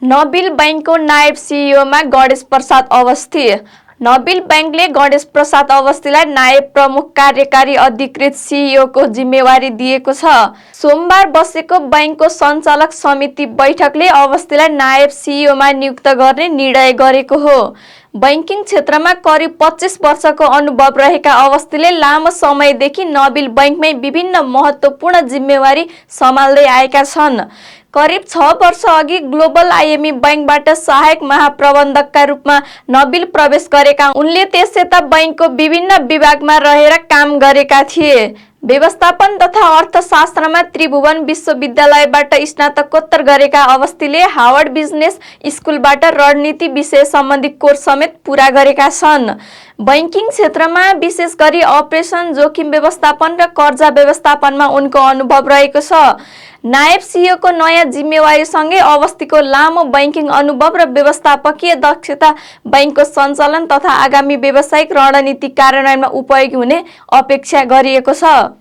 नबिल बैंकको नायब सिइओमा गणेश प्रसाद अवस्थी। नबिल बैंकले गणेश प्रसाद अवस्थीलाई नायब प्रमुख कार्यकारी अधिकृत सिइओको जिम्मेवारी दिएको छ। सोमबार बसेको बैंकको सञ्चालक समिति बैठकले अवस्थीलाई नायब सिइओमा नियुक्त गर्ने निर्णय गरेको हो। बैंकिङ क्षेत्रमा करिब 25 वर्षको अनुभव रहेका अवस्थीले लामो समयदेखि नबिल बैंकमै विभिन्न महत्त्वपूर्ण जिम्मेवारी सम्हाल्दै आएका छन्। करिब 6 वर्ष अघि ग्लोबल आइएमई बैंकबाट सहायक महाप्रबन्धकका रूपमा नबिल प्रवेश गरेका उनले त्यसयता बैंकको विभिन्न विभागमा रहेर काम गरेका थिए। व्यवस्थापन तथा अर्थशास्त्रमा त्रिभुवन विश्वविद्यालयबाट स्नातकोत्तर गरेका अवस्थीले हार्वर्ड बिजनेस स्कुलबाट रणनीति विषय सम्बन्धी कोर्स समेत पूरा गरेका छन्। बैंकिङ क्षेत्रमा विशेष गरी अपरेसन, जोखिम व्यवस्थापन र कर्जा व्यवस्थापनमा उनको अनुभव रहेको छ। नायब सिइओको नयाँ जिम्मेवारीसँगै अवस्थीको लामो बैंकिङ अनुभव र व्यवस्थापकीय दक्षता बैंकको सञ्चालन तथा आगामी व्यावसायिक रणनीति कार्यान्वयनमा उपयोगी हुने अपेक्षा गरिएको छ।